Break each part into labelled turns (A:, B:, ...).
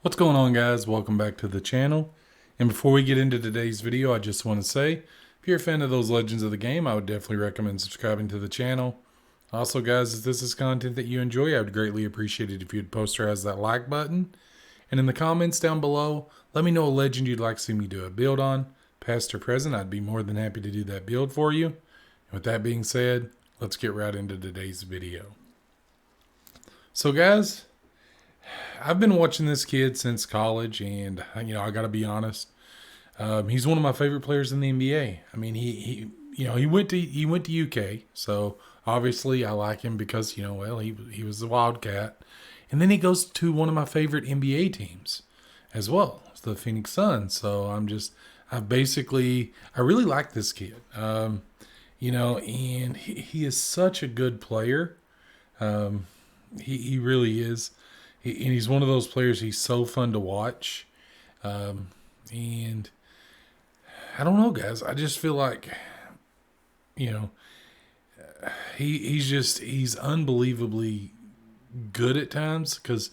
A: What's going on, guys? Welcome back to the channel. And before we get into today's video, I just want to say, if you're a fan of those Legends of the Game, I would definitely recommend subscribing to the channel. Also, guys, if this is content that you enjoy, I would greatly appreciate it if you'd posterize that like button. And in the comments down below, let me know a legend you'd like to see me do a build on. Past or present, I'd be more than happy to do that build for you. And with that being said, let's get right into today's video. So, guys, I've been watching this kid since college, and I got to be honest. He's one of my favorite players in the NBA. I mean, he went to UK, so obviously I like him because he was the Wildcat, and then he goes to one of my favorite NBA teams as well, it's the Phoenix Suns. So I really like this kid. And he is such a good player. He really is. And he's one of those players, he's so fun to watch. And I don't know, guys. I just feel like, he's unbelievably good at times because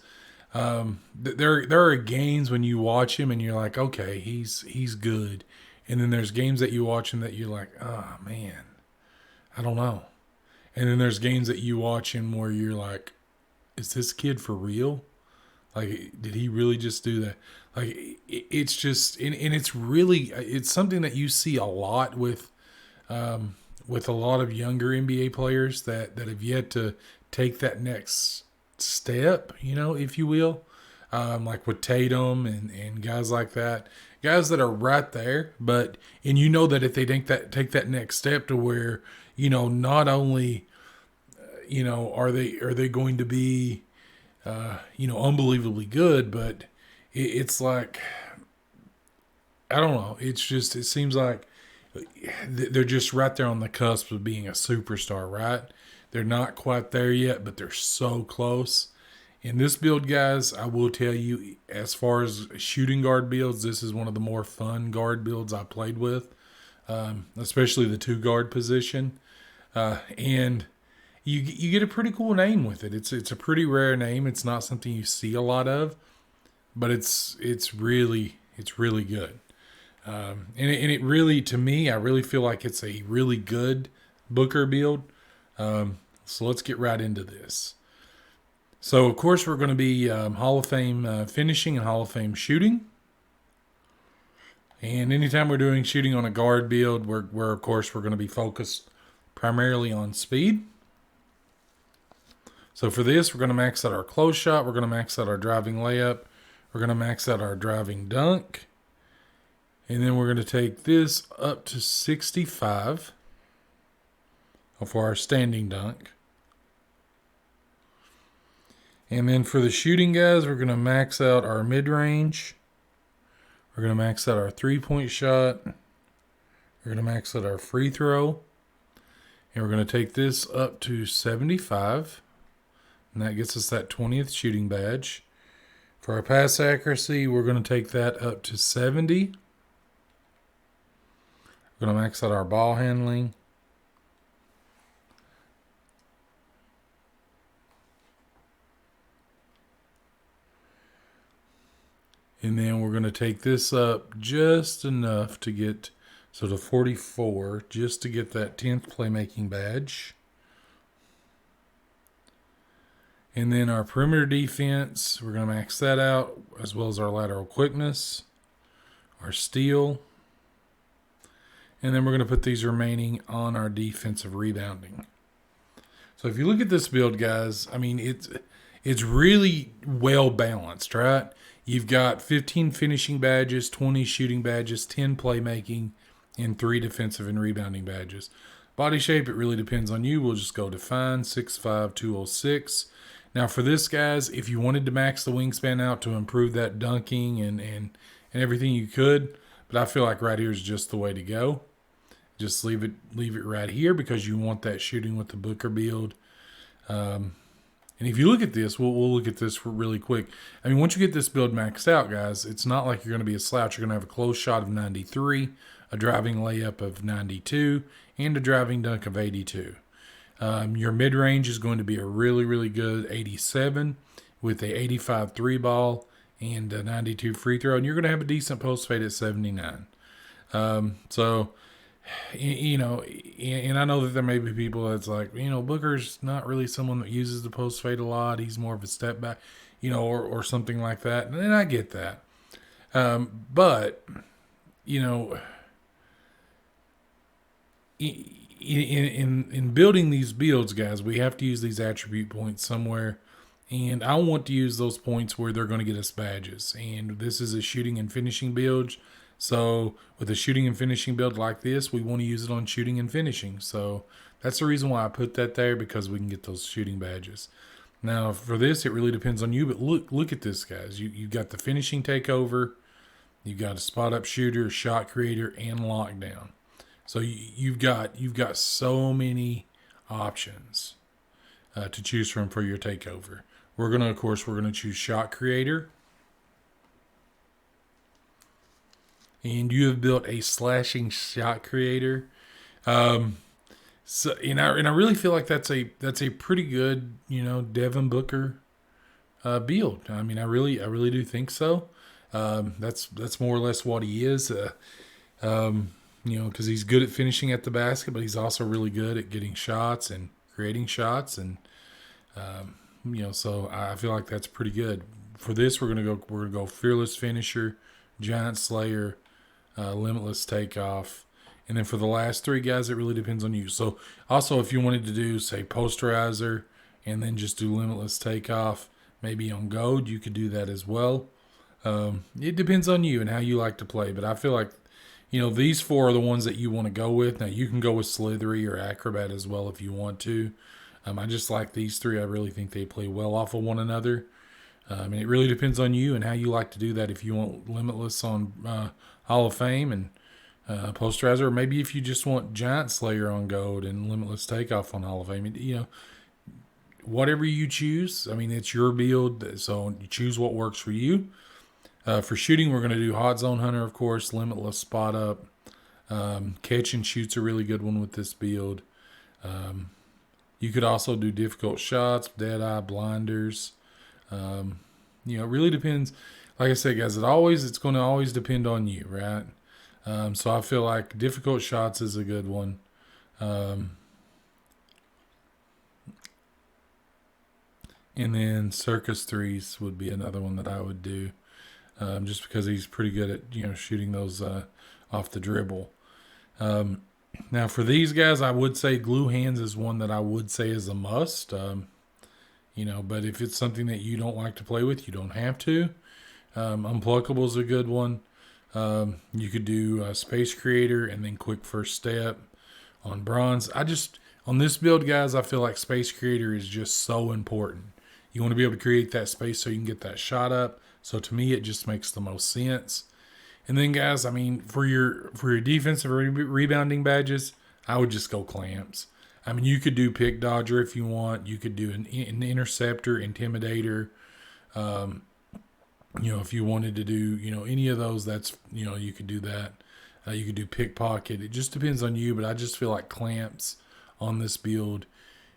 A: there are games when you watch him and you're like, okay, he's good. And then there's games that you watch him that you're like, oh, man, I don't know. And then there's games that you watch him where you're like, is this kid for real? Like, did he really just do that? Like, it's just, and it's something that you see a lot with a lot of younger NBA players that have yet to take that next step, if you will. Like with Tatum and guys like that, guys that are right there, and that if they take that next step to where, not only, are they going to be, unbelievably good, but it's like, I don't know. It seems like they're just right there on the cusp of being a superstar, right? They're not quite there yet, but they're so close. In this build, guys, I will tell you, as far as shooting guard builds, this is one of the more fun guard builds I played with, especially the 2 guard position. And you get a pretty cool name with it. It's a pretty rare name. It's not something you see a lot of, but it's really good. And it really, to me, I really feel like it's a really good Booker build. So let's get right into this. So of course we're going to be Hall of Fame finishing and Hall of Fame shooting. And anytime we're doing shooting on a guard build, we're of course we're going to be focused primarily on speed. So for this, we're going to max out our close shot. We're going to max out our driving layup. We're going to max out our driving dunk. And then we're going to take this up to 65 for our standing dunk. And then for the shooting, guys, we're going to max out our mid-range. We're going to max out our 3-point shot. We're going to max out our free throw. And we're going to take this up to 75. And that gets us that 20th shooting badge. For our pass accuracy, we're going to take that up to 70. We're going to max out our ball handling. And then we're going to take this up just enough to get, to 44, just to get that 10th playmaking badge. And then our perimeter defense, we're going to max that out, as well as our lateral quickness, our steal. And then we're going to put these remaining on our defensive rebounding. So if you look at this build, guys, I mean, it's really well balanced, right? You've got 15 finishing badges, 20 shooting badges, 10 playmaking, and 3 defensive and rebounding badges. Body shape, it really depends on you. We'll just go define, 6'5", 206. Now for this, guys, if you wanted to max the wingspan out to improve that dunking and everything, you could. But I feel like right here is just the way to go. Just leave it right here because you want that shooting with the Booker build. And if you look at this, we'll look at this really quick. I mean, once you get this build maxed out, guys, it's not like you're going to be a slouch. You're going to have a close shot of 93, a driving layup of 92, and a driving dunk of 82. Your mid-range is going to be a really, really good 87 with a 85 3 ball and a 92 free throw, and you're going to have a decent post fade at 79. So, you know, and I know that there may be people that's like, Booker's not really someone that uses the post fade a lot. He's more of a step back, or something like that. And I get that. But, you know, in building these builds, guys, we have to use these attribute points somewhere. And I want to use those points where they're going to get us badges. And this is a shooting and finishing build. So with a shooting and finishing build like this, we want to use it on shooting and finishing. So that's the reason why I put that there, because we can get those shooting badges. Now for this, it really depends on you. But look at this, guys. You've got the finishing takeover. You've got a spot up shooter, shot creator, and lockdown. So you've got so many options to choose from for your takeover. We're going to choose shot creator. And you have built a slashing shot creator. So and I really feel like that's a pretty good, Devin Booker build. I mean, I really do think so. That's more or less what he is. Because he's good at finishing at the basket, but he's also really good at getting shots and creating shots, and so I feel like that's pretty good. For this, we're gonna go fearless finisher, giant slayer, limitless takeoff, and then for the last three guys, it really depends on you. So also, if you wanted to do say posterizer and then just do limitless takeoff, maybe on gold, you could do that as well. It depends on you and how you like to play, but I feel like these four are the ones that you want to go with. Now you can go with slithery or acrobat as well if you want to. I just like these three. I really think they play well off of one another. And it really depends on you and how you like to do that. If you want limitless on Hall of Fame and posterizer, or maybe if you just want giant slayer on gold and limitless takeoff on Hall of Fame, whatever you choose. I mean, it's your build, so you choose what works for you. For shooting, we're going to do hot zone hunter, of course, limitless spot up. Catch and shoot's a really good one with this build. You could also do difficult shots, dead eye, blinders. It really depends. Like I said, guys, it's going to always depend on you, right? So I feel like difficult shots is a good one. And then circus threes would be another one that I would do. Just because he's pretty good at shooting those off the dribble. Now for these guys, I would say glue hands is one that I would say is a must. But if it's something that you don't like to play with, you don't have to. Unpluckable is a good one. You could do space creator and then quick first step on bronze. On this build, guys, I feel like space creator is just so important. You want to be able to create that space so you can get that shot up. So to me, it just makes the most sense. And then, guys, I mean, for your defensive rebounding badges, I would just go clamps. I mean, you could do pick dodger if you want. You could do an interceptor, intimidator. If you wanted to do, any of those, that's, you could do that. You could do pickpocket. It just depends on you, but I just feel like clamps on this build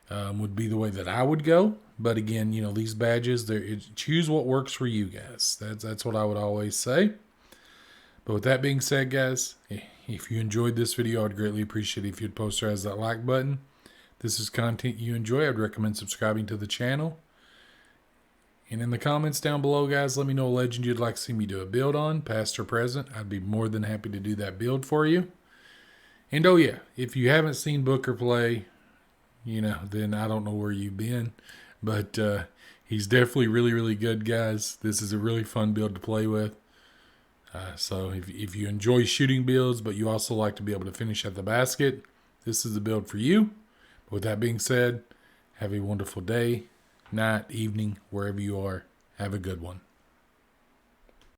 A: would be the way that I would go. But again, these badges, choose what works for you guys. That's what I would always say. But with that being said, guys, if you enjoyed this video, I'd greatly appreciate it if you'd posterize that like button. If this is content you enjoy, I'd recommend subscribing to the channel. And in the comments down below, guys, let me know a legend you'd like to see me do a build on, past or present. I'd be more than happy to do that build for you. And oh yeah, if you haven't seen Booker play, then I don't know where you've been. But he's definitely really, really good, guys. This is a really fun build to play with. So if you enjoy shooting builds, but you also like to be able to finish at the basket, this is the build for you. But with that being said, have a wonderful day, night, evening, wherever you are. Have a good one.